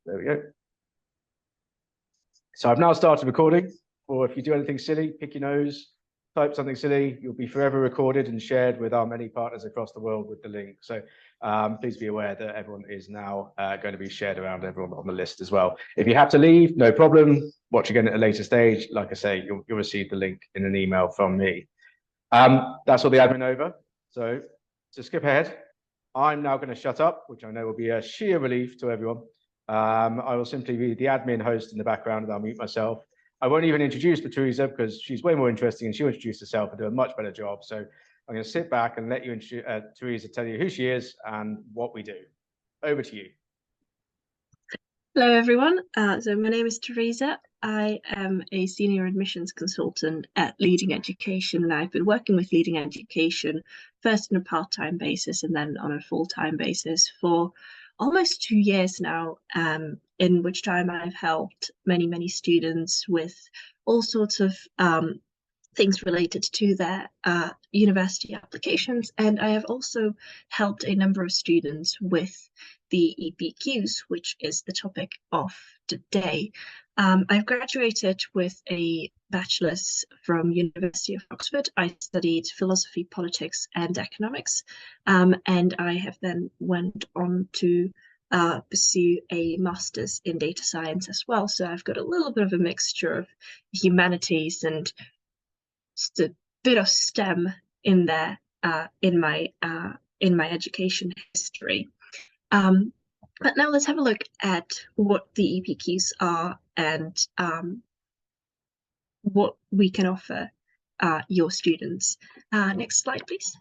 There we go. So I've now started recording, or if you do anything silly, pick your nose, type something silly, you'll be forever recorded and shared with our many partners across the world with the link. So please be aware that everyone is now going to be shared around everyone on the list as well. If you have to leave, no problem. Watch again at a later stage. Like I say, you'll receive the link in an email from me. That's all the admin over. So to skip ahead, I'm now going to shut up, which I know will be a sheer relief to everyone. I will simply be the admin host in the background, and I'll mute myself. I won't even introduce Teresa because she's way more interesting and she'll introduce herself and do a much better job. So I'm going to sit back and let you, Teresa, tell you who she is and what we do. Over to you. Hello, everyone. So my name is Teresa. I am a senior admissions consultant at Leading Education, and I've been working with Leading Education first on a part-time basis and then on a full-time basis for almost 2 years now, in which time I've helped many students with all sorts of things related to their university applications. And I have also helped a number of students with the EPQs, which is the topic of today. I've graduated with a bachelor's from University of Oxford. I studied philosophy, politics, and economics, and I have then went on to pursue a master's in data science as well. So I've got a little bit of a mixture of humanities and just a bit of STEM in there in my education history. But now let's have a look at what the EPQs are and what we can offer your students. Next slide, please.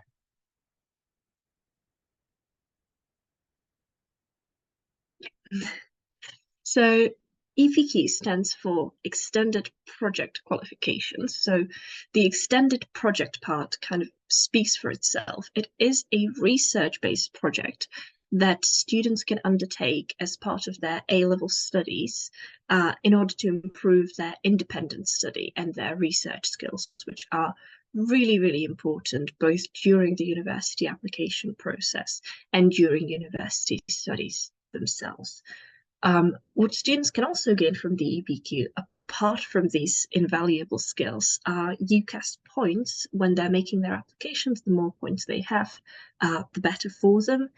So EPQ stands for Extended Project Qualifications. So the extended project part kind of speaks for itself. It is a research-based project that students can undertake as part of their A-level studies in order to improve their independent study and their research skills, which are really important both during the university application process and during university studies themselves. What students can also gain from the EPQ, apart from these invaluable skills, are UCAS points. When they're making their applications, the more points they have, the better for them.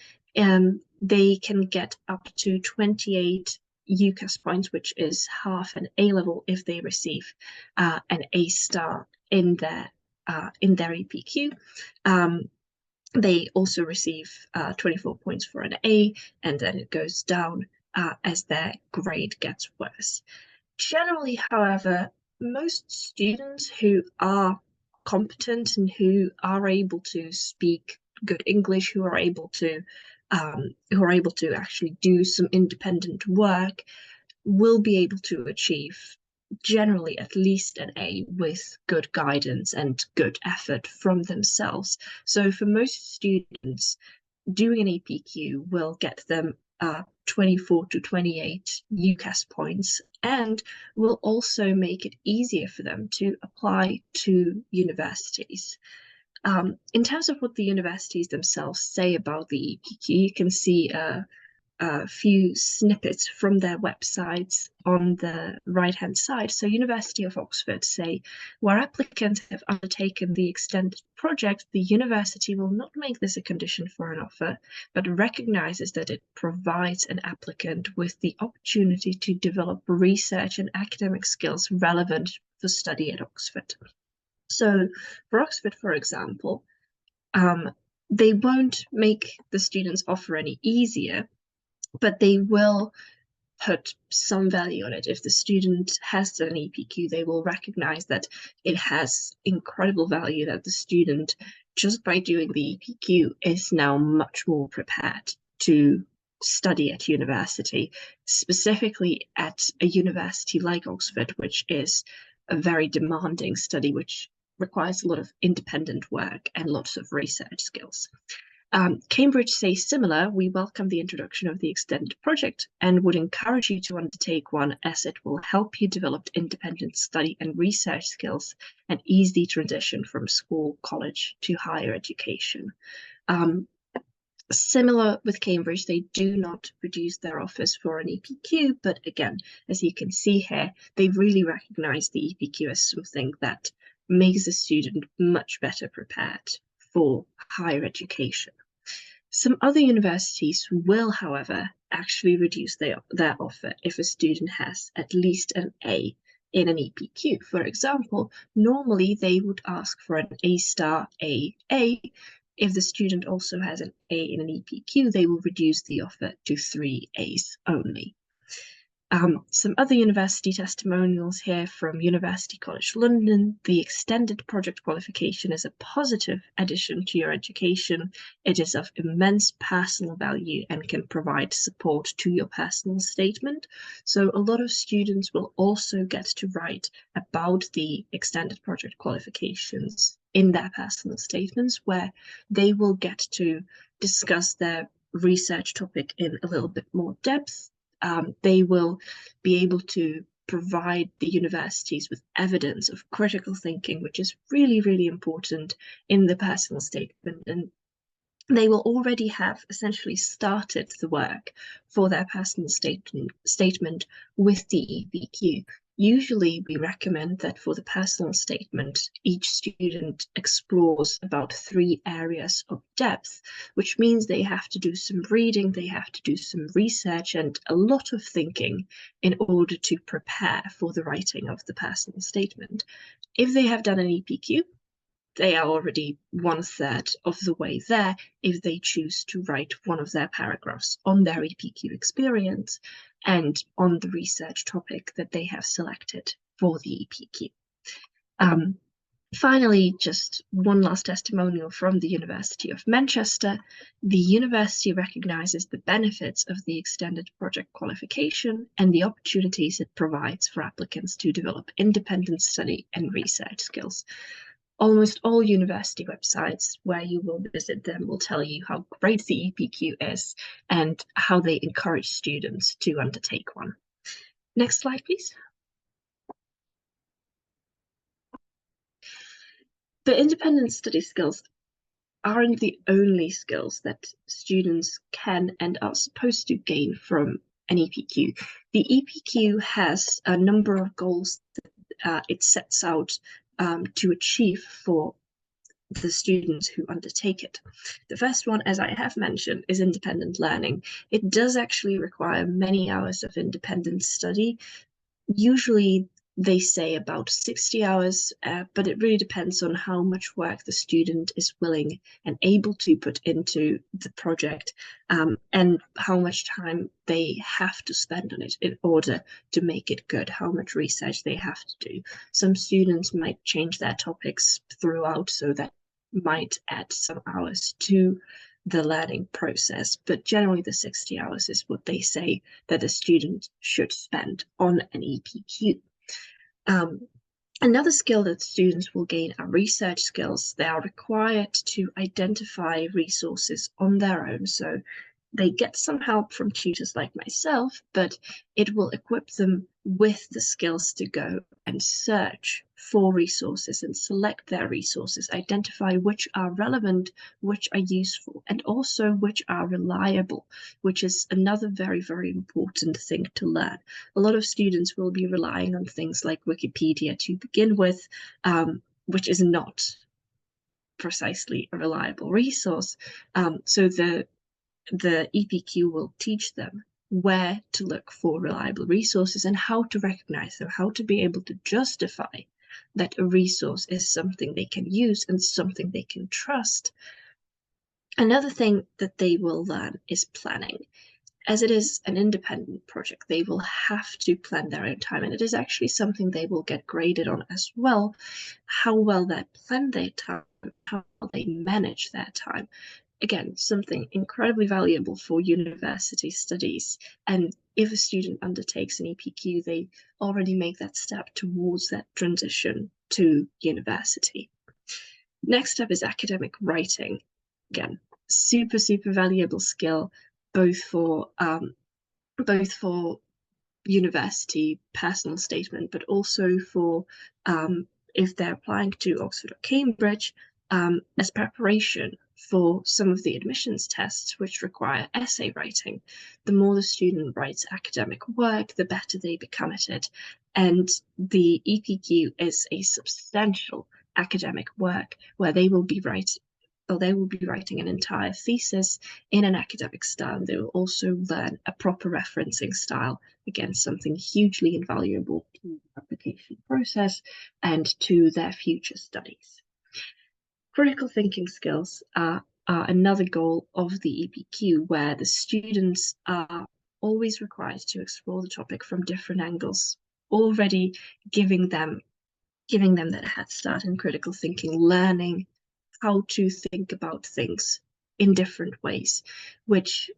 They can get up to 28 UCAS points, which is half an A level if they receive an A star in their EPQ. They also receive 24 points for an A, and then it goes down as their grade gets worse. Generally, however, most students who are competent and who are able to speak good English, who are able to actually do some independent work, will be able to achieve generally at least an A with good guidance and good effort from themselves. So for most students, doing an EPQ will get them 24 to 28 UCAS points and will also make it easier for them to apply to universities. In terms of what the universities themselves say about the EPQ, you can see a few snippets from their websites on the right-hand side. So University of Oxford say, where applicants have undertaken the extended project, the university will not make this a condition for an offer, but recognizes that it provides an applicant with the opportunity to develop research and academic skills relevant for study at Oxford. So for Oxford, for example, they won't make the students' offer any easier, but they will put some value on it. If the student has done an EPQ, they will recognize that it has incredible value, that the student, just by doing the EPQ, is now much more prepared to study at university, specifically at a university like Oxford, which is a very demanding study, which requires a lot of independent work and lots of research skills. Cambridge say similar. We welcome the introduction of the extended project and would encourage you to undertake one, as it will help you develop independent study and research skills and ease the transition from school, college to higher education. Similar with Cambridge, they do not produce their offers for an EPQ, but again, as you can see here, they really recognize the EPQ as something that makes the student much better prepared for higher education. Some other universities will, however, actually reduce their offer if a student has at least an A in an EPQ. For example, normally they would ask for an A star AA. If the student also has an A in an EPQ, they will reduce the offer to 3 A's only. Some other university testimonials here from University College London. The extended project qualification is a positive addition to your education. It is of immense personal value and can provide support to your personal statement. So a lot of students will also get to write about the extended project qualifications in their personal statements, where they will get to discuss their research topic in a little bit more depth. They will be able to provide the universities with evidence of critical thinking, which is really, really important in the personal statement. And they will already have essentially started the work for their personal statement with the EPQ. Usually we recommend that for the personal statement, each student explores about 3 areas of depth, which means they have to do some reading, they have to do some research and a lot of thinking in order to prepare for the writing of the personal statement. If they have done an EPQ, they are already 1/3 of the way there if they choose to write one of their paragraphs on their EPQ experience and on the research topic that they have selected for the EPQ. Finally, just one last testimonial from the University of Manchester. The university recognises the benefits of the extended project qualification and the opportunities it provides for applicants to develop independent study and research skills. Almost all university websites where you will visit them will tell you how great the EPQ is and how they encourage students to undertake one. Next slide, please. The independent study skills aren't the only skills that students can and are supposed to gain from an EPQ. The EPQ has a number of goals that it sets out to achieve for the students who undertake it. The first one, as I have mentioned, is independent learning. It does actually require many hours of independent study. Usually they say about 60 hours, but it really depends on how much work the student is willing and able to put into the project, and how much time they have to spend on it in order to make it good, how much research they have to do. Some students might change their topics throughout, so that might add some hours to the learning process, but generally the 60 hours is what they say that a student should spend on an EPQ. Another skill that students will gain are research skills. They are required to identify resources on their own. So they get some help from tutors like myself, but it will equip them with the skills to go and search for resources and select their resources, identify which are relevant, which are useful, and also which are reliable, which is another very, very important thing to learn. A lot of students will be relying on things like Wikipedia to begin with, which is not precisely a reliable resource. So the EPQ will teach them where to look for reliable resources and how to recognize them, how to be able to justify that a resource is something they can use and something they can trust. Another thing that they will learn is planning. As it is an independent project, they will have to plan their own time, and it is actually something they will get graded on as well, how well they plan their time, how well they manage their time. Again, something incredibly valuable for university studies. And if a student undertakes an EPQ, they already make that step towards that transition to university. Next up is academic writing. Again, super, super valuable skill, both for university personal statement, but also for if they're applying to Oxford or Cambridge, as preparation for some of the admissions tests, which require essay writing. The more the student writes academic work, the better they become at it. And the EPQ is a substantial academic work where they will be writing an entire thesis in an academic style. They will also learn a proper referencing style, again, something hugely invaluable to the application process and to their future studies. Critical thinking skills are another goal of the EPQ, where the students are always required to explore the topic from different angles, already giving them that head start in critical thinking, learning how to think about things in different ways, which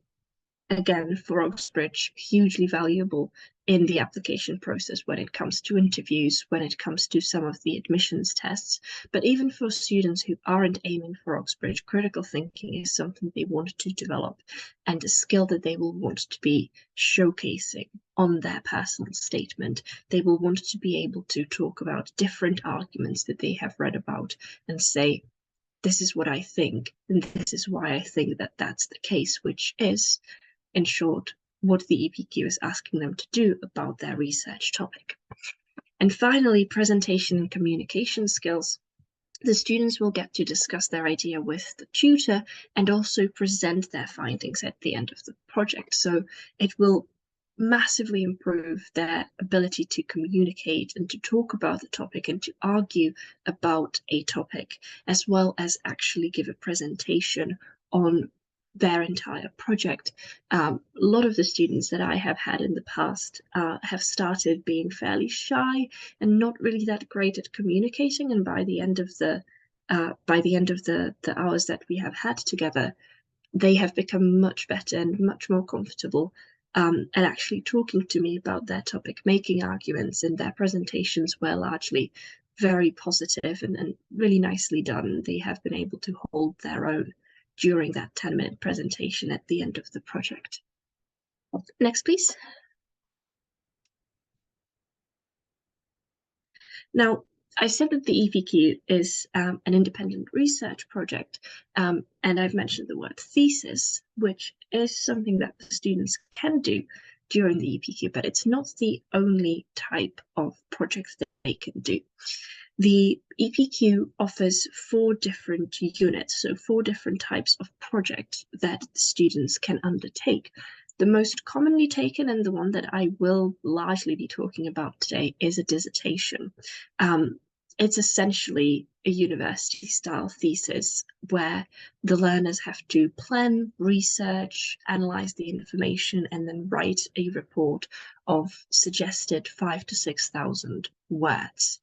again for Oxbridge hugely valuable in the application process when it comes to interviews, when it comes to some of the admissions tests. But even for students who aren't aiming for Oxbridge, critical thinking is something they want to develop and a skill that they will want to be showcasing on their personal statement. They will want to be able to talk about different arguments that they have read about and say, this is what I think, and this is why I think that that's the case, which is, in short, what the EPQ is asking them to do about their research topic. And finally, presentation and communication skills. The students will get to discuss their idea with the tutor and also present their findings at the end of the project. So it will massively improve their ability to communicate and to talk about the topic and to argue about a topic, as well as actually give a presentation on their entire project. A lot of the students that I have had in the past have started being fairly shy and not really that great at communicating, and by the end of the hours that we have had together, they have become much better and much more comfortable and actually talking to me about their topic, making arguments, and their presentations were largely very positive and really nicely done. They have been able to hold their own during that 10-minute presentation at the end of the project. Next, please. Now, I said that the EPQ is an independent research project, and I've mentioned the word thesis, which is something that the students can do during the EPQ, but it's not the only type of projects that they can do. The EPQ offers 4 different units, so 4 different types of projects that students can undertake. The most commonly taken, and the one that I will largely be talking about today, is a dissertation. It's essentially a university-style thesis where the learners have to plan, research, analyze the information, and then write a report of suggested 5,000 to 6,000 words.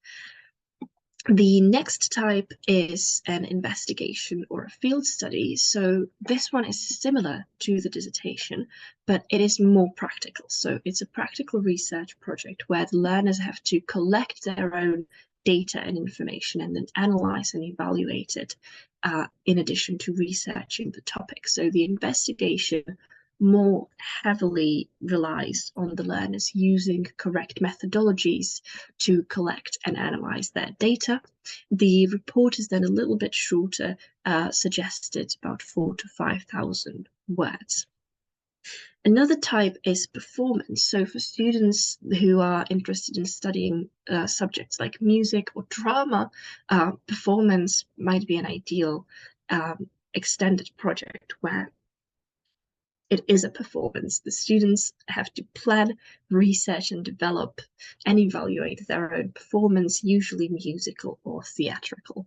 The next type is an investigation or a field study. So this one is similar to the dissertation, but it is more practical. So it's a practical research project where the learners have to collect their own data and information and then analyze and evaluate it in addition to researching the topic. So the investigation more heavily relies on the learners using correct methodologies to collect and analyze their data. The report is then a little bit shorter, suggested about 4,000 to 5,000 words. Another type is performance. So for students who are interested in studying subjects like music or drama, performance might be an ideal extended project where it is a performance. The students have to plan, research, and develop and evaluate their own performance, usually musical or theatrical.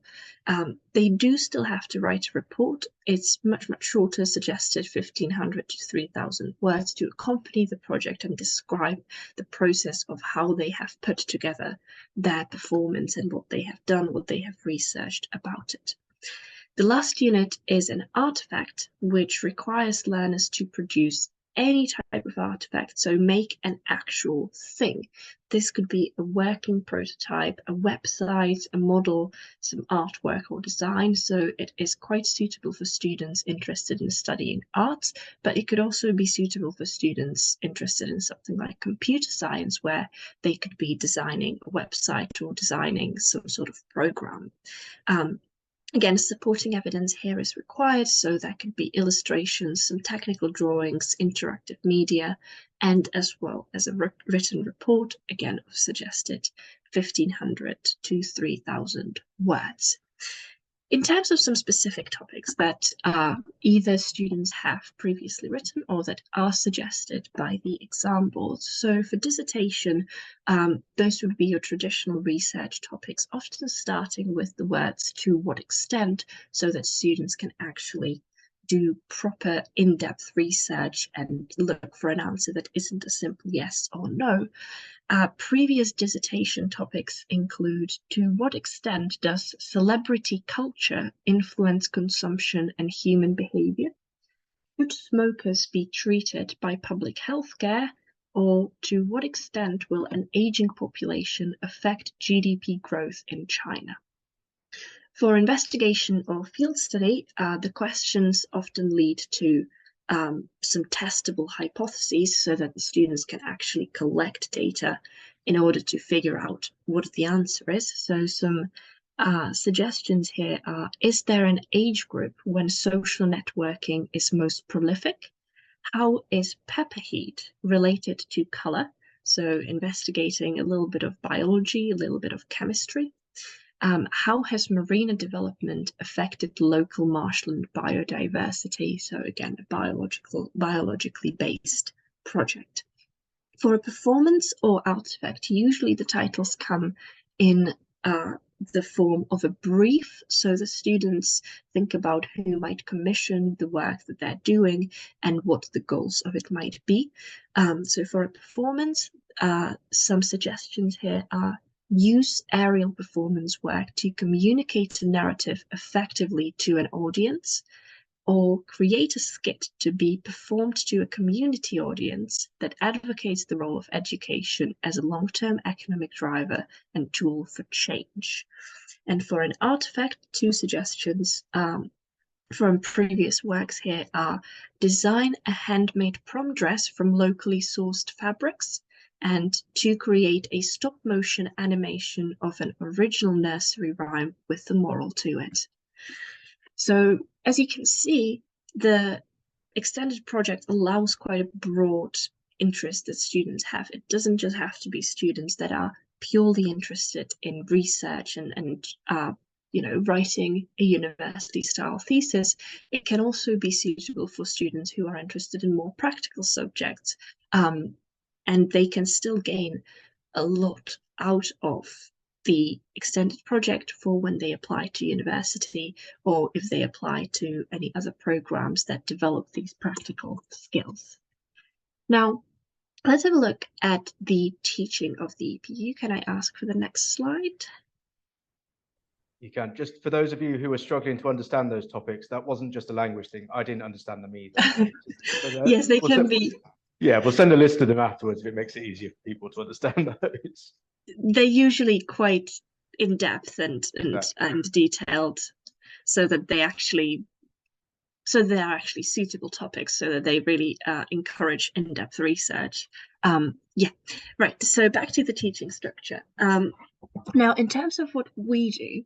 They do still have to write a report. It's much, much shorter, suggested 1,500 to 3,000 words to accompany the project and describe the process of how they have put together their performance and what they have done, what they have researched about it. The last unit is an artifact, which requires learners to produce any type of artifact, so make an actual thing. This could be a working prototype, a website, a model, some artwork or design. So it is quite suitable for students interested in studying arts, but it could also be suitable for students interested in something like computer science, where they could be designing a website or designing some sort of program. Again, supporting evidence here is required, so that could be illustrations, some technical drawings, interactive media, and as well as a written report, again, of suggested 1,500 to 3,000 words. In terms of some specific topics that either students have previously written or that are suggested by the exam boards. So for dissertation, those would be your traditional research topics, often starting with the words "to what extent," so that students can actually do proper in-depth research and look for an answer that isn't a simple yes or no. Previous dissertation topics include: to what extent does celebrity culture influence consumption and human behavior? Should smokers be treated by public health care? Or to what extent will an aging population affect GDP growth in China? For investigation or field study, the questions often lead to some testable hypotheses so that the students can actually collect data in order to figure out what the answer is. So some suggestions here are: is there an age group when social networking is most prolific? How is pepper heat related to color? So investigating a little bit of biology, a little bit of chemistry. How has marina development affected local marshland biodiversity? So again, a biologically based project. For a performance or artifact, usually the titles come in the form of a brief, so the students think about who might commission the work that they're doing and what the goals of it might be. So for a performance, some suggestions here are: use aerial performance work to communicate a narrative effectively to an audience, or create a skit to be performed to a community audience that advocates the role of education as a long-term economic driver and tool for change. And for an artifact, two suggestions from previous works here are: design a handmade prom dress from locally sourced fabrics, and to create a stop-motion animation of an original nursery rhyme with the moral to it. So as you can see, the extended project allows quite a broad interest that students have. It doesn't just have to be students that are purely interested in research and writing a university-style thesis. It can also be suitable for students who are interested in more practical subjects, and they can still gain a lot out of the extended project for when they apply to university, or if they apply to any other programs that develop these practical skills. Now, let's have a look at the teaching of the EPQ. Can I ask for the next slide? You can. Just for those of you who are struggling to understand those topics, that wasn't just a language thing. I didn't understand them either. Yes, they can be. Yeah, we'll send a list of them afterwards if it makes it easier for people to understand those. They're usually quite in depth and detailed, so that they actually they're actually suitable topics, so that they really encourage in-depth research. Yeah, right. So back to the teaching structure. Now, in terms of what we do,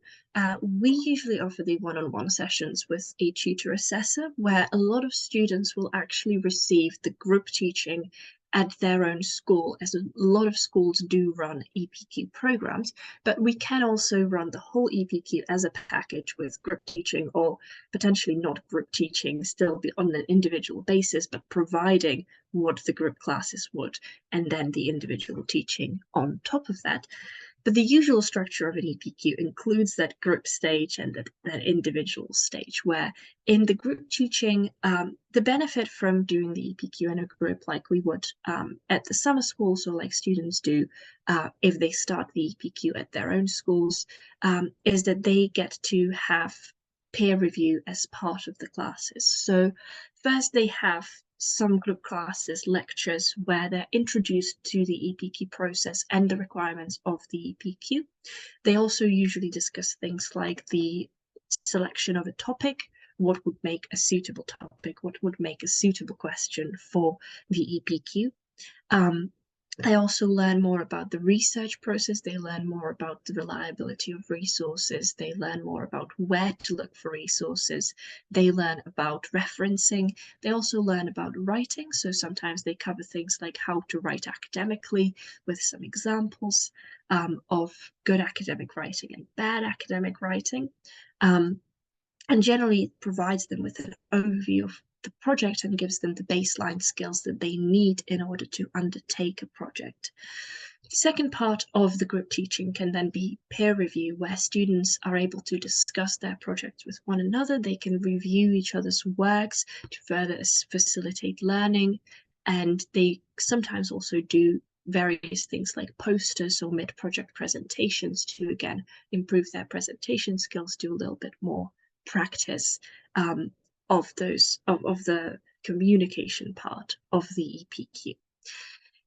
we usually offer the one-on-one sessions with a tutor assessor, where a lot of students will actually receive the group teaching at their own school, as a lot of schools do run EPQ programs, but we can also run the whole EPQ as a package with group teaching, or potentially not group teaching, still be on an individual basis, but providing what the group classes would, and then the individual teaching on top of that. But the usual structure of an EPQ includes that group stage and that individual stage, where in the group teaching, the benefit from doing the EPQ in a group like we would at the summer schools, or like students do if they start the EPQ at their own schools, is that they get to have peer review as part of the classes. So first they have some group classes, lectures, where they're introduced to the EPQ process and the requirements of the EPQ. They also usually discuss things like the selection of a topic, what would make a suitable topic, what would make a suitable question for the EPQ. They also learn more about the research process. They learn more about the reliability of resources. They learn more about where to look for resources. They learn about referencing. They also learn about writing. So sometimes they cover things like how to write academically with some examples of good academic writing and bad academic writing. And generally it provides them with an overview of the project and gives them the baseline skills that they need in order to undertake a project. The second part of the group teaching can then be peer review, where students are able to discuss their projects with one another. They can review each other's works to further facilitate learning, and they sometimes also do various things like posters or mid-project presentations to, again, improve their presentation skills, do a little bit more practice of the communication part of the EPQ.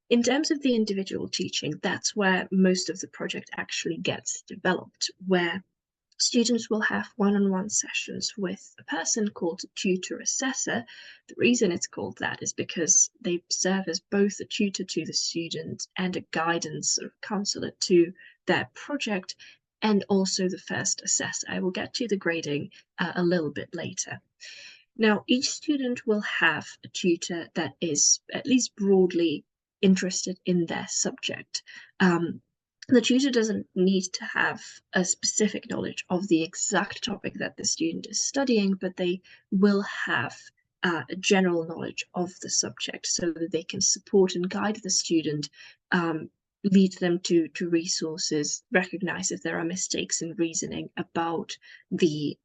In terms of the individual teaching, that's where most of the project actually gets developed, where students will have one-on-one sessions with a person called a tutor assessor. The reason it's called that is because they serve as both a tutor to the student and a guidance or counselor to their project, and also the first assessor. I will get to the grading a little bit later. Now, each student will have a tutor that is at least broadly interested in their subject. The tutor doesn't need to have a specific knowledge of the exact topic that the student is studying, but they will have a general knowledge of the subject so that they can support and guide the student, lead them to resources, recognize if there are mistakes in reasoning about the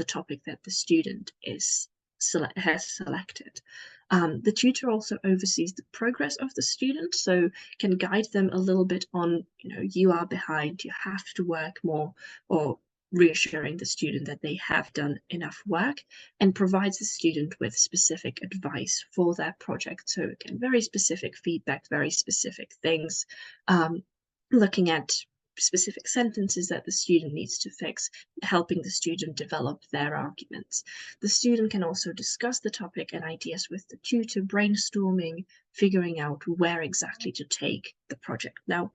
topic that the student has selected. The tutor also oversees the progress of the student, so can guide them a little bit on, you are behind, you have to work more, or reassuring the student that they have done enough work, and provides the student with specific advice for their project. So again, very specific feedback, very specific things, looking at specific sentences that the student needs to fix, helping the student develop their arguments. The student can also discuss the topic and ideas with the tutor, brainstorming, figuring out where exactly to take the project. Now,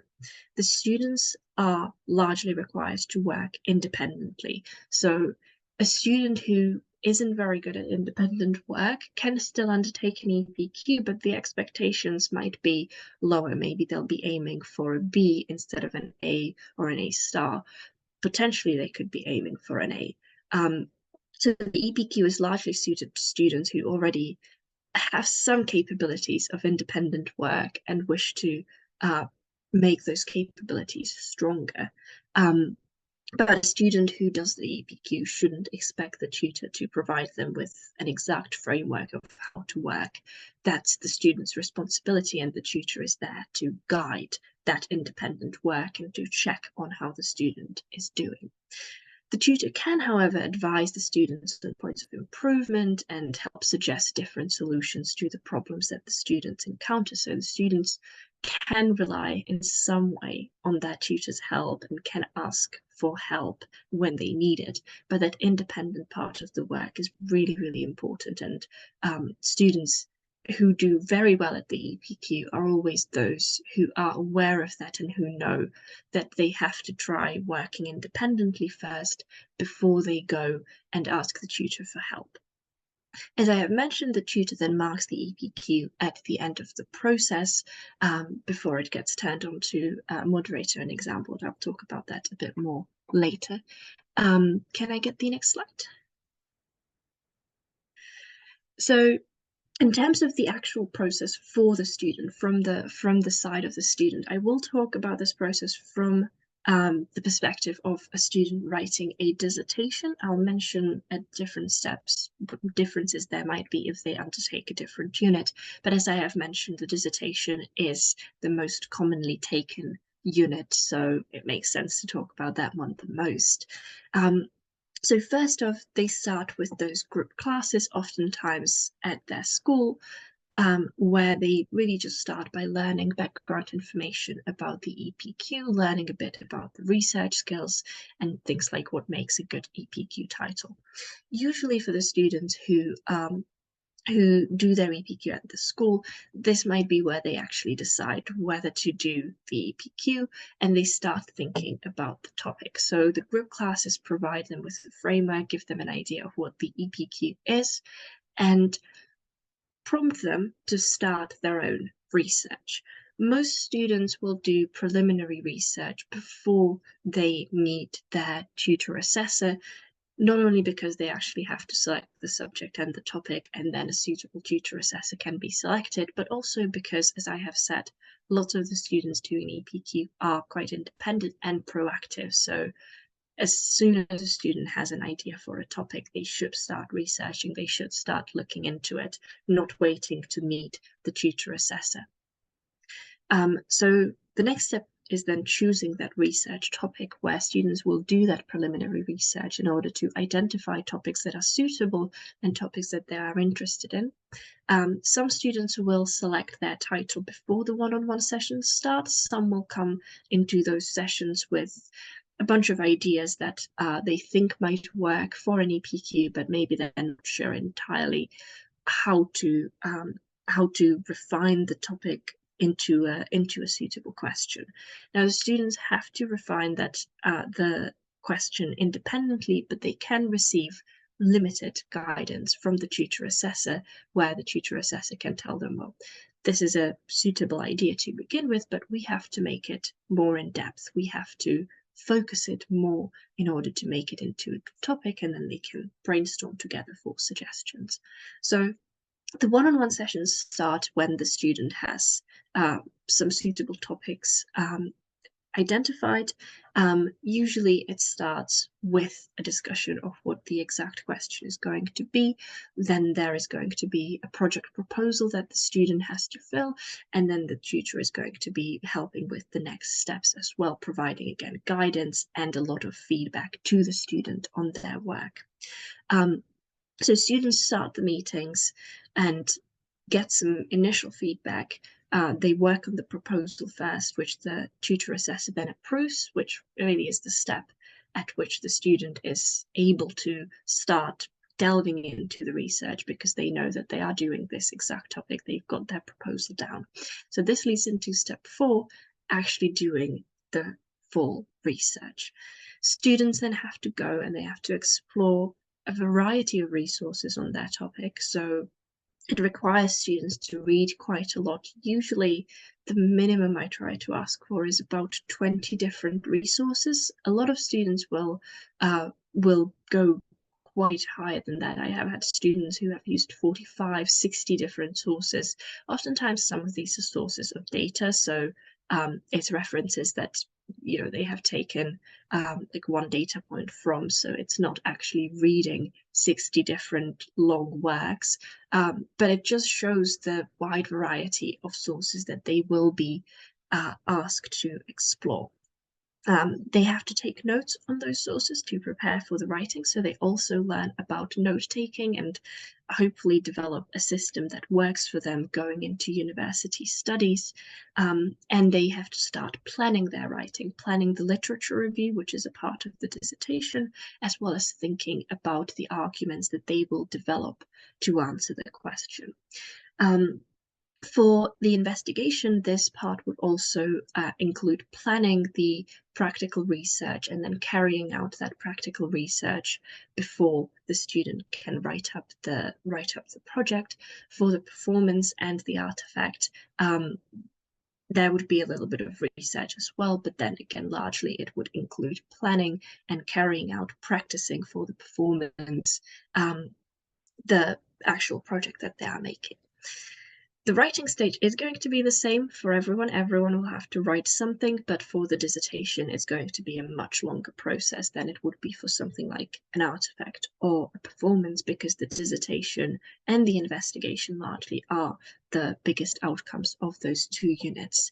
the students are largely required to work independently. So a student who isn't very good at independent work can still undertake an EPQ, but the expectations might be lower. Maybe they'll be aiming for a B instead of an A or an A star. Potentially they could be aiming for an A. So the EPQ is largely suited to students who already have some capabilities of independent work and wish to make those capabilities stronger. But a student who does the EPQ shouldn't expect the tutor to provide them with an exact framework of how to work. That's the student's responsibility, and the tutor is there to guide that independent work and to check on how the student is doing. The tutor can, however, advise the students on points of improvement and help suggest different solutions to the problems that the students encounter. So the students can rely in some way on their tutor's help and can ask for help when they need it. But that independent part of the work is really, really important. And students who do very well at the EPQ are always those who are aware of that and who know that they have to try working independently first before they go and ask the tutor for help. As I have mentioned, the tutor then marks the EPQ at the end of the process before it gets turned on to a moderator and exam board. I'll talk about that a bit more later. Can I get the next slide? So in terms of the actual process for the student, from the side of the student, I will talk about this process from the perspective of a student writing a dissertation. I'll mention at different steps what differences there might be if they undertake a different unit. But as I have mentioned, the dissertation is the most commonly taken unit, so it makes sense to talk about that one the most. So first off, they start with those group classes, oftentimes at their school, where they really just start by learning background information about the EPQ, learning a bit about the research skills and things like what makes a good EPQ title. Usually for the students who who do their EPQ at the school, this might be where they actually decide whether to do the EPQ, and they start thinking about the topic. So the group classes provide them with a framework, give them an idea of what the EPQ is, and prompt them to start their own research. Most students will do preliminary research before they meet their tutor assessor, not only because they actually have to select the subject and the topic, and then a suitable tutor assessor can be selected, but also because, as I have said, lots of the students doing EPQ are quite independent and proactive. So as soon as a student has an idea for a topic, they should start researching, they should start looking into it, not waiting to meet the tutor assessor. So the next step is then choosing that research topic, where students will do that preliminary research in order to identify topics that are suitable and topics that they are interested in. Some students will select their title before the one-on-one sessions start. Some will come into those sessions with a bunch of ideas that they think might work for an EPQ, but maybe they're not sure entirely how to refine the topic into a suitable question. Now, the students have to refine that the question independently, but they can receive limited guidance from the tutor assessor, where the tutor assessor can tell them, well, this is a suitable idea to begin with, but we have to make it more in depth. We have to focus it more in order to make it into a topic, and then they can brainstorm together for suggestions. So the one-on-one sessions start when the student has some suitable topics identified. Usually it starts with a discussion of what the exact question is going to be. Then there is going to be a project proposal that the student has to fill, and then the tutor is going to be helping with the next steps as well, providing again guidance and a lot of feedback to the student on their work. So students start the meetings and get some initial feedback. They work on the proposal first, which the tutor assessor then approves, which really is the step at which the student is able to start delving into the research, because they know that they are doing this exact topic. They've got their proposal down. So this leads into step 4, actually doing the full research. Students then have to go and they have to explore a variety of resources on their topic. So it requires students to read quite a lot. Usually the minimum I try to ask for is about 20 different resources. A lot of students will go quite higher than that. I have had students who have used 45, 60 different sources. Oftentimes some of these are sources of data, so it's references that they have taken like one data point from, so it's not actually reading 60 different long works, but it just shows the wide variety of sources that they will be asked to explore. They have to take notes on those sources to prepare for the writing, so they also learn about note-taking and hopefully develop a system that works for them going into university studies. And they have to start planning their writing, planning the literature review, which is a part of the dissertation, as well as thinking about the arguments that they will develop to answer the question. For the investigation, this part would also include planning the practical research and then carrying out that practical research before the student can write up the project. For the performance and the artifact, there would be a little bit of research as well, but then again, largely it would include planning and carrying out practicing for the performance, the actual project that they are making. The writing stage is going to be the same for everyone. Everyone will have to write something, but for the dissertation, it's going to be a much longer process than it would be for something like an artifact or a performance, because the dissertation and the investigation largely are the biggest outcomes of those 2 units.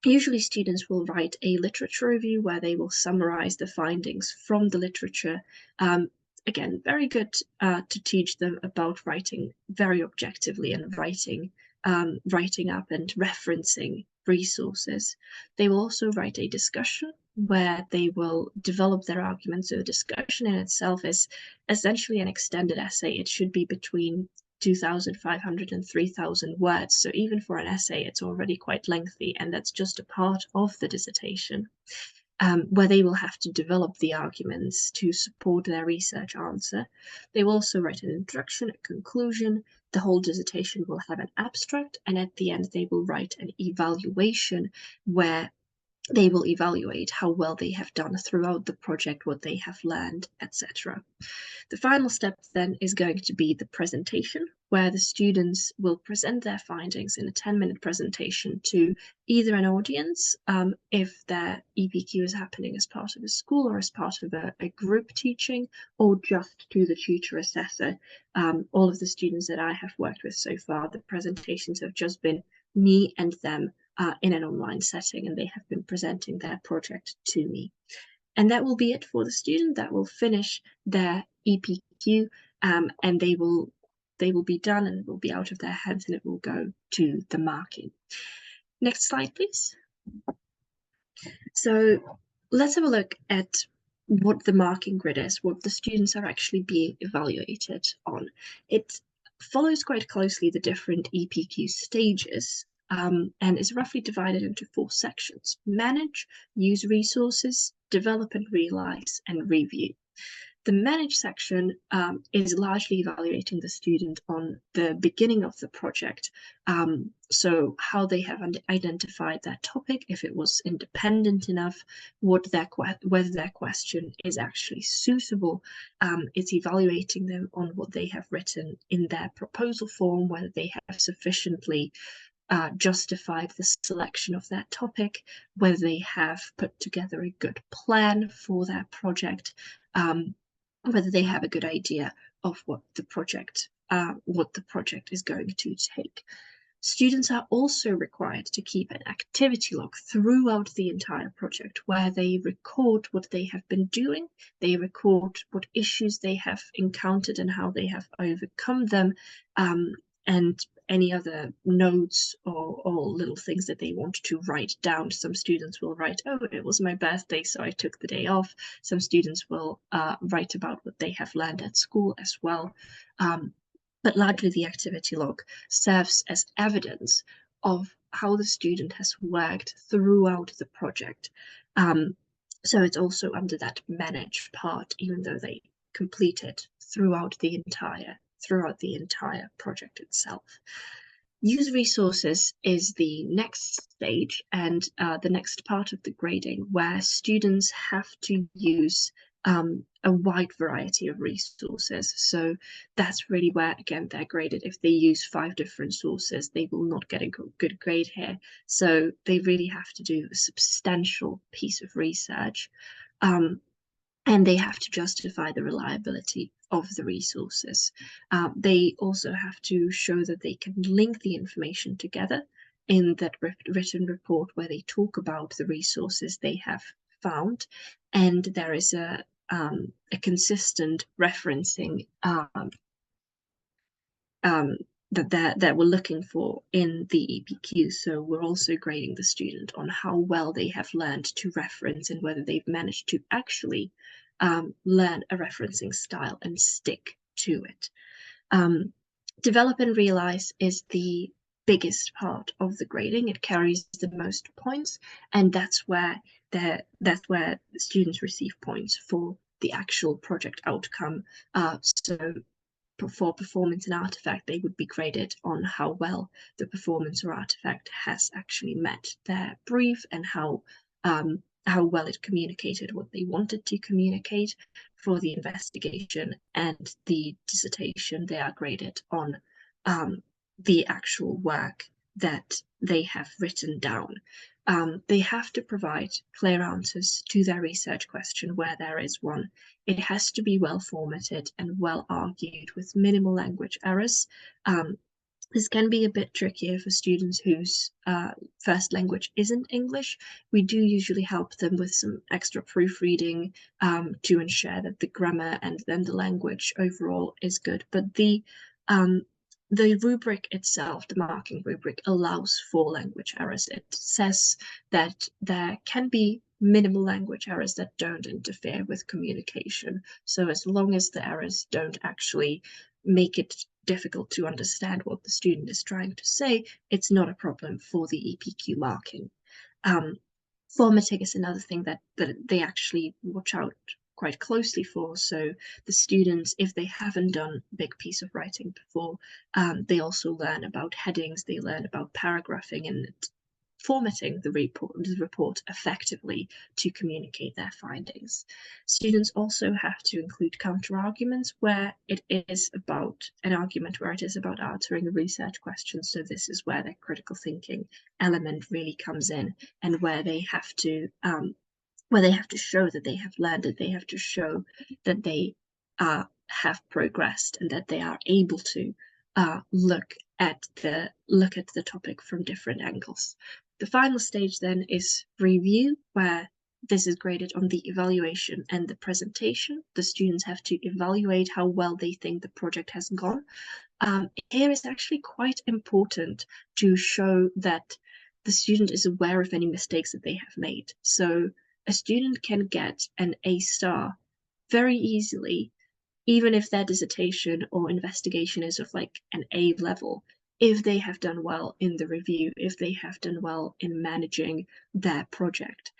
Usually students will write a literature review where they will summarize the findings from the literature. Again, very good to teach them about writing very objectively and writing up and referencing resources. They will also write a discussion where they will develop their arguments. So the discussion in itself is essentially an extended essay. It should be between 2,500 and 3,000 words. So even for an essay, it's already quite lengthy, and that's just a part of the dissertation, where they will have to develop the arguments to support their research answer. They will also write an introduction, a conclusion. The whole dissertation will have an abstract, and at the end, they will write an evaluation where they will evaluate how well they have done throughout the project, what they have learned, etc. The final step then is going to be the presentation, where the students will present their findings in a 10-minute presentation to either an audience, if their EPQ is happening as part of a school or as part of a group teaching, or just to the tutor assessor. All of the students that I have worked with so far, the presentations have just been me and them in an online setting, and they have been presenting their project to me. And that will be it for the student. That will finish their EPQ, and they will be done, and it will be out of their hands, and it will go to the marking. Next slide, please. So let's have a look at what the marking grid is, what the students are actually being evaluated on. It follows quite closely the different EPQ stages, and is roughly divided into 4 sections: manage, use resources, develop and realize, and review. The manage section is largely evaluating the student on the beginning of the project. So how they have identified that topic, if it was independent enough, whether their question is actually suitable. It's evaluating them on what they have written in their proposal form, whether they have sufficiently justified the selection of that topic, whether they have put together a good plan for their project, whether they have a good idea of what the project is going to take. Students are also required to keep an activity log throughout the entire project, where they record what they have been doing, they record what issues they have encountered and how they have overcome them, and any other notes or little things that they want to write down. Some students will write, oh, it was my birthday, so I took the day off. Some students will write about what they have learned at school as well. But largely the activity log serves as evidence of how the student has worked throughout the project. So it's also under that manage part, even though they complete it throughout the entire project itself. Use resources is the next stage and the next part of the grading, where students have to use a wide variety of resources. So that's really where, again, they're graded. If they use 5 different sources, they will not get a good grade here. So they really have to do a substantial piece of research. And they have to justify the reliability of the resources. They also have to show that they can link the information together in that written report, where they talk about the resources they have found, and there is a consistent referencing that we're looking for in the EPQ. So we're also grading the student on how well they have learned to reference and whether they've managed to actually learn a referencing style and stick to it. Develop and realize is the biggest part of the grading. It carries the most points, and that's where the students receive points for the actual project outcome. So for performance and artifact, they would be graded on how well the performance or artifact has actually met their brief and how well it communicated what they wanted to communicate. For the investigation and the dissertation, they are graded on the actual work that they have written down. They have to provide clear answers to their research question where there is one. It has to be well formatted and well argued with minimal language errors. This can be a bit trickier for students whose first language isn't English. We do usually help them with some extra proofreading to ensure that the grammar and then the language overall is good. But the rubric itself, the marking rubric, allows for language errors. It says that there can be minimal language errors that don't interfere with communication. So as long as the errors don't actually make it difficult to understand what the student is trying to say, it's not a problem for the EPQ marking. Formatting is another thing that they actually watch out quite closely for. So the students, if they haven't done a big piece of writing before, they also learn about headings, they learn about paragraphing and formatting the report effectively to communicate their findings. Students also have to include counter arguments where it is about an argument where it is about answering a research question. So this is where their critical thinking element really comes in, and where they have to show that they have learned, that they have to show that they have progressed, and that they are able to look at the topic from different angles. The final stage then is review, where this is graded on the evaluation and the presentation. The students have to evaluate how well they think the project has gone. Here is actually quite important to show that the student is aware of any mistakes that they have made. So a student can get an A star very easily, even if their dissertation or investigation is of like an A level, if they have done well in the review, if they have done well in managing their project.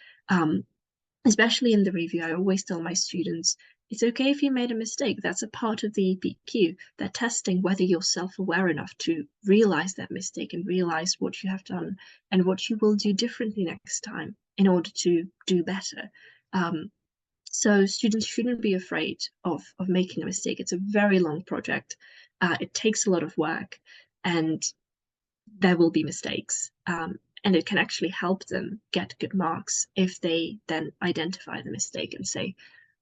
Especially in the review, I always tell my students, it's okay if you made a mistake. That's a part of the EPQ. They're testing whether you're self-aware enough to realize that mistake and realize what you have done and what you will do differently next time in order to do better. So students shouldn't be afraid of making a mistake. It's a very long project. It takes a lot of work, and there will be mistakes. And it can actually help them get good marks if they then identify the mistake and say,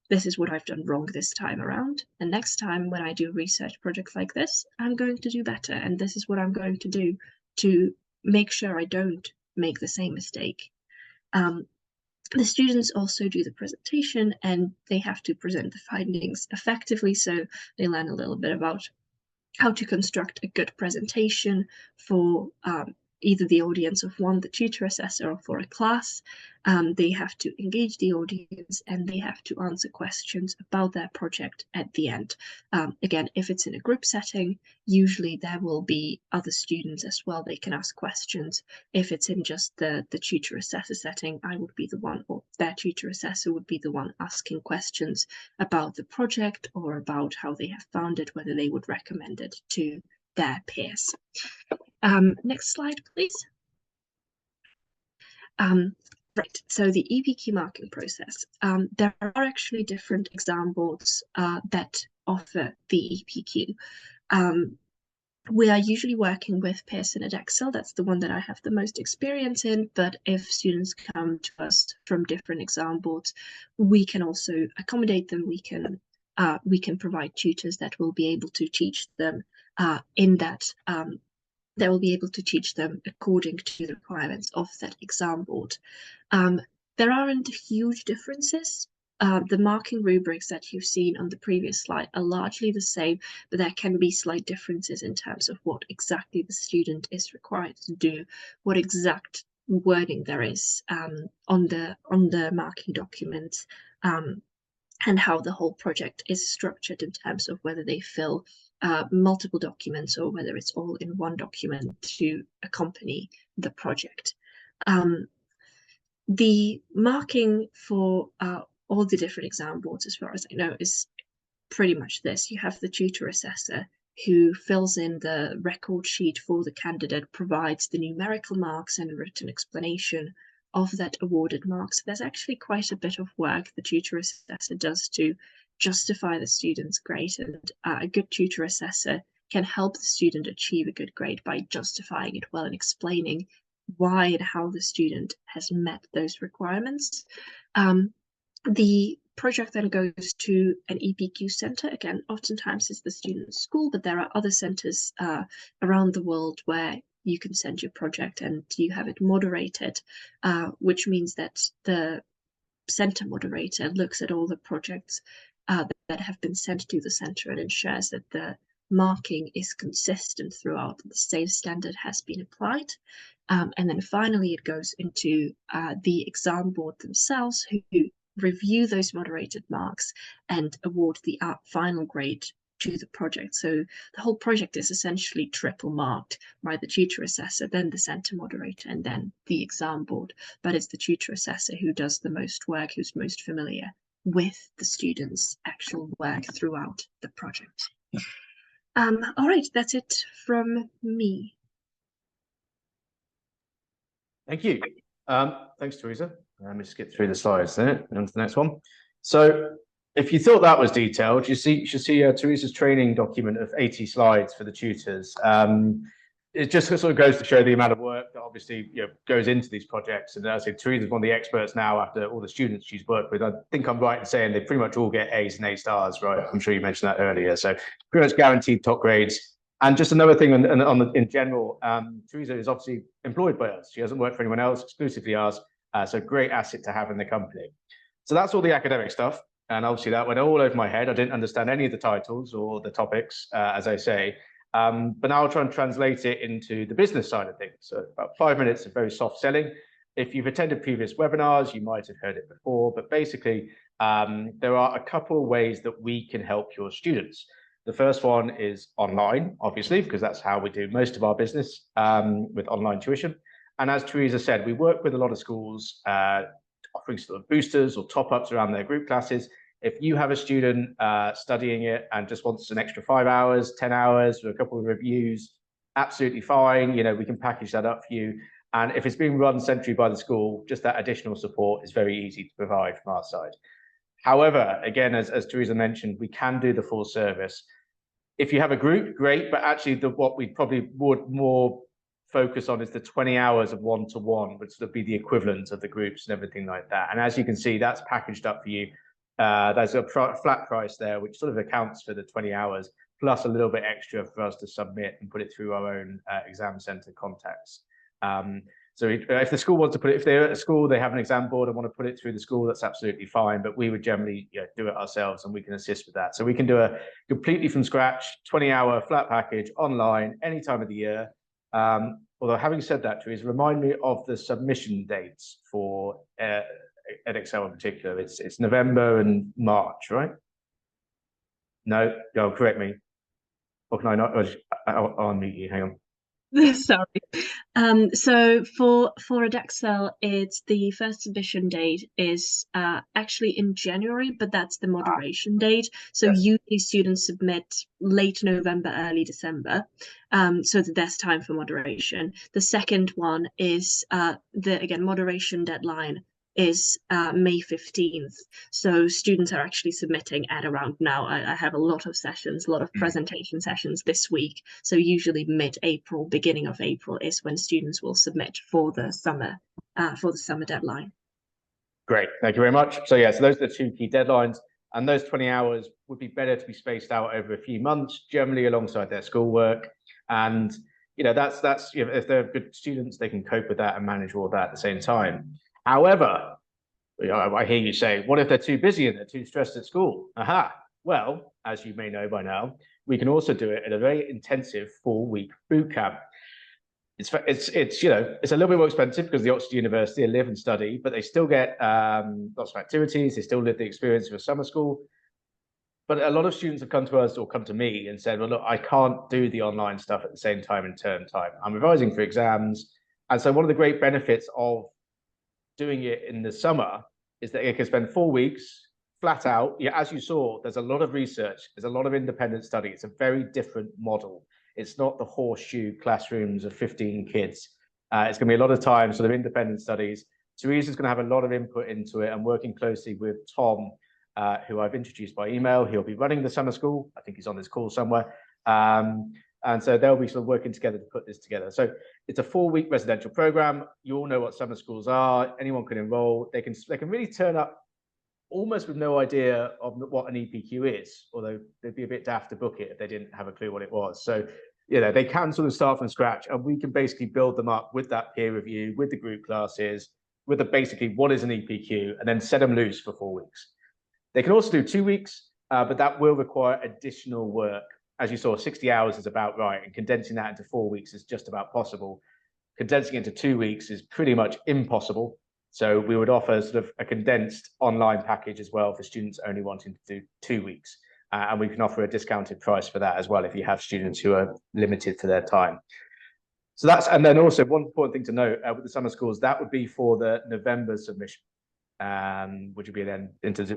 this is what I've done wrong this time around. And next time when I do research projects like this, I'm going to do better. And this is what I'm going to do to make sure I don't make the same mistake. The students also do the presentation, and they have to present the findings effectively. So they learn a little bit about how to construct a good presentation for either the audience of one, the tutor assessor, or for a class. They have to engage the audience, and they have to answer questions about their project at the end. Again, if it's in a group setting, usually there will be other students as well. They can ask questions. If it's in just the tutor assessor setting, I would be the one, or their tutor assessor would be the one asking questions about the project or about how they have found it, whether they would recommend it to their peers. Next slide, please. Right, so the EPQ marking process. There are actually different exam boards that offer the EPQ. We are usually working with Pearson and Excel. That's the one that I have the most experience in, but if students come to us from different exam boards, we can also accommodate them. We can provide tutors that will be able to teach them that will be able to teach them according to the requirements of that exam board. There aren't huge differences. The marking rubrics that you've seen on the previous slide are largely the same, but there can be slight differences in terms of what exactly the student is required to do, what exact wording there is on the marking documents, and how the whole project is structured in terms of whether they fill multiple documents or whether it's all in one document to accompany the project. The marking for all the different exam boards, as far as I know, is pretty much this. You have the tutor assessor who fills in the record sheet for the candidate, provides the numerical marks and a written explanation of that awarded marks. There's actually quite a bit of work the tutor assessor does to justify the student's grade, and a good tutor assessor can help the student achieve a good grade by justifying it well and explaining why and how the student has met those requirements. The project then goes to an EPQ center. Again, oftentimes it's the student's school, but there are other centers around the world where you can send your project and you have it moderated, which means that the center moderator looks at all the projects that have been sent to the center and ensures that the marking is consistent throughout, the same standard has been applied. And then finally, it goes into the exam board themselves, who review those moderated marks and award the final grade to the project. So the whole project is essentially triple marked by the tutor assessor, then the center moderator, and then the exam board. But it's the tutor assessor who does the most work, who's most familiar with the students' actual work throughout the project. All right, that's it from me. Thank you. Thanks, Teresa. Let me just get through the slides there and on to the next one. So if you thought that was detailed, you should see Teresa's training document of 80 slides for the tutors. It just sort of goes to show the amount of work that obviously goes into these projects. And as I said, Teresa's one of the experts now after all the students she's worked with. I think I'm right in saying they pretty much all get A's and A stars, right? I'm sure you mentioned that earlier. So pretty much guaranteed top grades. And just another thing in general, Teresa is obviously employed by us. She doesn't work for anyone else, exclusively ours. So great asset to have in the company. So that's all the academic stuff. And obviously that went all over my head. I didn't understand any of the titles or the topics, as I say. But now I'll try and translate it into the business side of things. So about 5 minutes of very soft selling. If you've attended previous webinars, you might have heard it before. But basically, there are a couple of ways that we can help your students. The first one is online, obviously, because that's how we do most of our business with online tuition. And as Teresa said, we work with a lot of schools offering sort of boosters or top-ups around their group classes. If you have a student studying it and just wants an extra 5 hours, 10 hours for a couple of reviews, absolutely fine. We can package that up for you. And if it's being run centrally by the school, just that additional support is very easy to provide from our side. However, again, as Teresa mentioned, we can do the full service. If you have a group, great, but actually what we probably would more focus on is the 20 hours of one-to-one, which would be the equivalent of the groups and everything like that. And as you can see, that's packaged up for you. There's a flat price there, which sort of accounts for the 20 hours, plus a little bit extra for us to submit and put it through our own exam center contacts. So if the school wants to put it, if they're at a school, they have an exam board and want to put it through the school, that's absolutely fine. But we would generally do it ourselves, and we can assist with that. So we can do a completely from scratch 20-hour flat package online any time of the year. Although having said that, Teresa, remind me of the submission dates for EdXL in particular. It's November and March, right? No, correct me. Or can I not? I'll unmute you. Hang on. Sorry. So for EdXL, it's the first submission date is actually in January, but that's the moderation date. So Yes. usually students submit late November, early December, so that there's time for moderation. The second one is again moderation deadline is May 15th. So students are actually submitting at around now. I have a lot of sessions, a lot of presentation sessions this week. So usually mid-April, beginning of April is when students will submit for the summer deadline. Great, thank you very much. So yeah, so those are the two key deadlines. And those 20 hours would be better to be spaced out over a few months, generally alongside their schoolwork. And that's if they're good students, they can cope with that and manage all that at the same time. However, I hear you say, what if they're too busy and they're too stressed at school? Aha. Well, as you may know by now, we can also do it at a very intensive 4-week boot camp. It's a little bit more expensive because the Oxford University, they live and study, but they still get lots of activities. They still live the experience of a summer school. But a lot of students have come to us or come to me and said, well, look, I can't do the online stuff at the same time in term time. I'm revising for exams. And so one of the great benefits of doing it in the summer is that it can spend 4 weeks flat out. As you saw, there's a lot of research, there's a lot of independent study. It's a very different model. It's not the horseshoe classrooms of 15 kids. It's going to be a lot of time sort of independent studies. Teresa's going to have a lot of input into it and working closely with Tom, who I've introduced by email. He'll be running the summer school. I think he's on this call somewhere. And so they'll be sort of working together to put this together. So it's a 4-week residential program. You all know what summer schools are. Anyone can enroll. They can really turn up almost with no idea of what an EPQ is, although they'd be a bit daft to book it if they didn't have a clue what it was. So, they can sort of start from scratch, and we can basically build them up with that peer review, with the group classes, with basically what is an EPQ, and then set them loose for 4 weeks. They can also do 2 weeks, but that will require additional work. as you saw, 60 hours is about right, and condensing that into 4 weeks is just about possible. Condensing it into 2 weeks is pretty much impossible. So we would offer sort of a condensed online package as well for students only wanting to do 2 weeks. And we can offer a discounted price for that as well if you have students who are limited for their time. So that's, and then also one important thing to note with the summer schools, that would be for the November submission, which would be then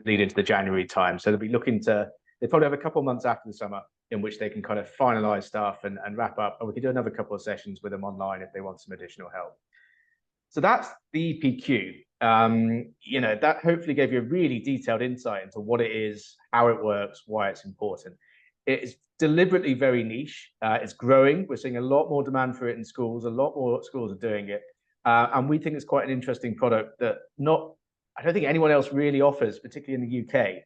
lead into the January time. So they'll be looking to, they probably have a couple of months after the summer in which they can kind of finalize stuff and wrap up. And we can do another couple of sessions with them online if they want some additional help. So that's the EPQ. You know, that hopefully gave you a really detailed insight into what it is, how it works, why it's important. It is deliberately very niche. It's growing. We're seeing a lot more demand for it in schools. A lot more schools are doing it. And we think it's quite an interesting product that I don't think anyone else really offers, particularly in the UK.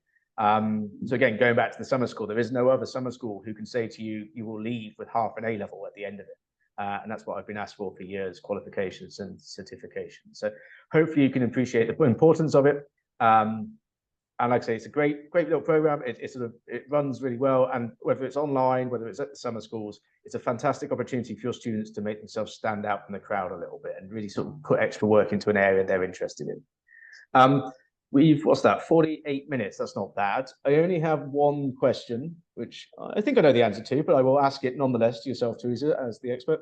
So again, going back to the summer school, there is no other summer school who can say to you, you will leave with half an A level at the end of it. And that's what I've been asked for years, qualifications and certifications. So hopefully you can appreciate the importance of it. And like I say, it's a great little program. It runs really well. And whether it's online, whether it's at the summer schools, it's a fantastic opportunity for your students to make themselves stand out from the crowd a little bit and really sort of put extra work into an area they're interested in. What's that, 48 minutes? That's not bad. I only have one question, which I think I know the answer to, but I will ask it nonetheless to yourself, Teresa, as the expert.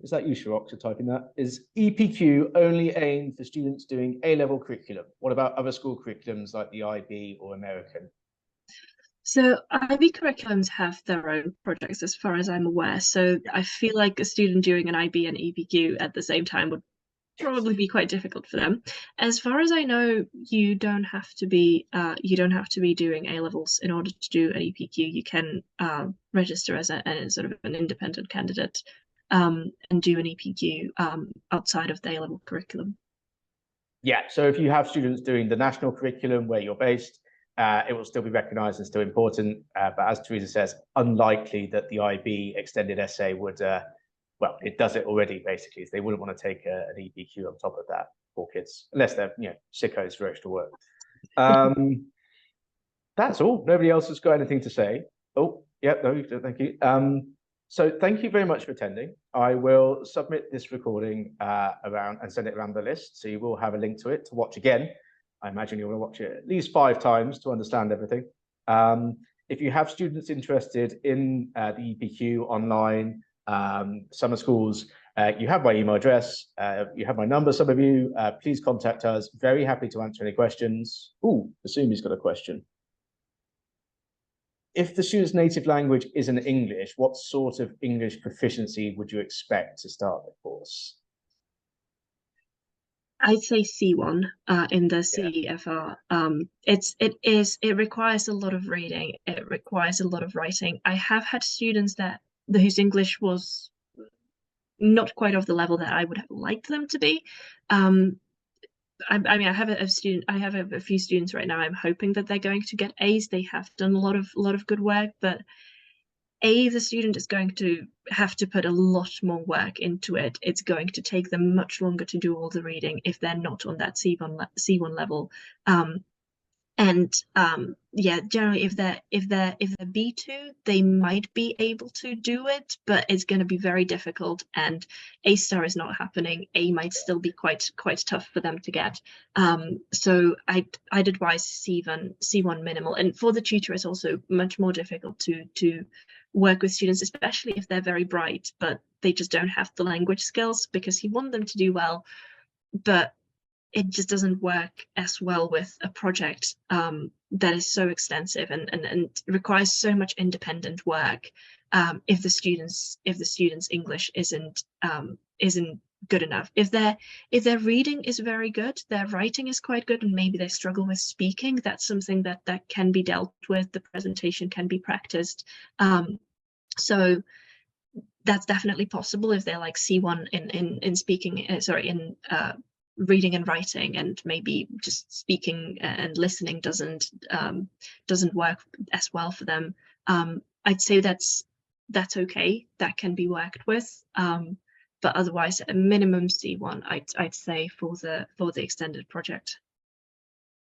Is that you, Shirok, to type in that? Is EPQ only aimed for students doing A-level curriculum? What about other school curriculums like the IB or American? So IB curriculums have their own projects as far as I'm aware. So I feel like a student doing an IB and EPQ at the same time would probably be quite difficult for them. As far as I know, you don't have to be doing A levels in order to do an EPQ. You can register as a sort of an independent candidate and do an EPQ outside of the A level curriculum. Yeah, so if you have students doing the national curriculum where you're based, it will still be recognised and still important. But as Teresa says, unlikely that the IB extended essay would. Well, it does it already, basically. So they wouldn't want to take an EPQ on top of that for kids, unless they're sickos for extra work. That's all. Nobody else has got anything to say. Oh, yeah, no, thank you. So thank you very much for attending. I will submit this recording around and send it around the list. So you will have a link to it to watch again. I imagine you'll want to watch it at least 5 times to understand everything. If you have students interested in the EPQ online, summer schools, you have my email address, you have my number, some of you, please contact us. Very happy to answer any questions. Oh, Asumi's got a question. If the student's native language isn't English, what sort of English proficiency would you expect to start the course? I'd say C1 in the CEFR. It requires a lot of reading. It requires a lot of writing. I have had students whose English was not quite of the level that I would have liked them to be. I mean, I have a few students right now. I'm hoping that they're going to get A's. They have done a lot of good work, but the student is going to have to put a lot more work into it. It's going to take them much longer to do all the reading if they're not on that C1 level. Yeah, generally if they're B2, they might be able to do it, but it's going to be very difficult, and A star is not happening. A might still be quite tough for them to get. So I'd advise C1 minimal. And for the tutor, it's also much more difficult to work with students, especially if they're very bright, but they just don't have the language skills, because you want them to do well, but it just doesn't work as well with a project that is so extensive and requires so much independent work. If the students' English isn't good enough. If their reading is very good, their writing is quite good, and maybe they struggle with speaking, that's something that can be dealt with. The presentation can be practiced. So that's definitely possible if they're like C1 in speaking. In reading and writing, and maybe just speaking and listening doesn't work as well for them. I'd say that's okay. That can be worked with. But otherwise, a minimum C1, I'd say for the extended project.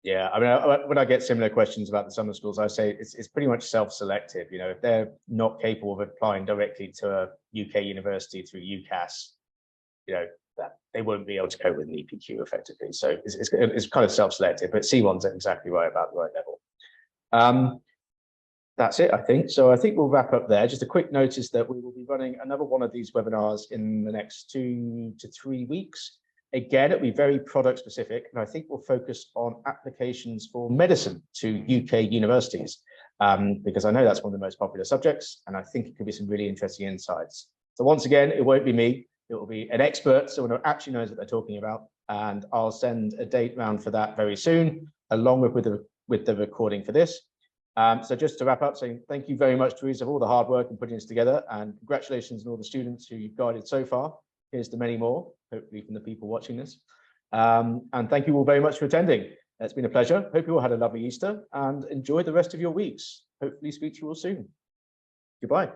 Yeah, I mean, when I get similar questions about the summer schools, I say it's pretty much self-selective. You know, if they're not capable of applying directly to a UK university through UCAS, you know, that they won't be able to cope with an EPQ effectively. So it's kind of self-selective, but C1's exactly right, about the right level. That's it, I think. So I think we'll wrap up there. Just a quick notice that we will be running another one of these webinars in the next 2 to 3 weeks. Again, it'll be very product specific, and I think we'll focus on applications for medicine to UK universities, because I know that's one of the most popular subjects, and I think it could be some really interesting insights. So once again, it won't be me, it will be an expert, someone who actually knows what they're talking about, and I'll send a date round for that very soon, along with the recording for this. So just to wrap up, saying thank you very much, Teresa, for all the hard work in putting this together, and congratulations on all the students who you've guided so far. Here's to many more, hopefully from the people watching this. And thank you all very much for attending. It's been a pleasure. Hope you all had a lovely Easter and enjoy the rest of your weeks. Hopefully speak to you all soon. Goodbye.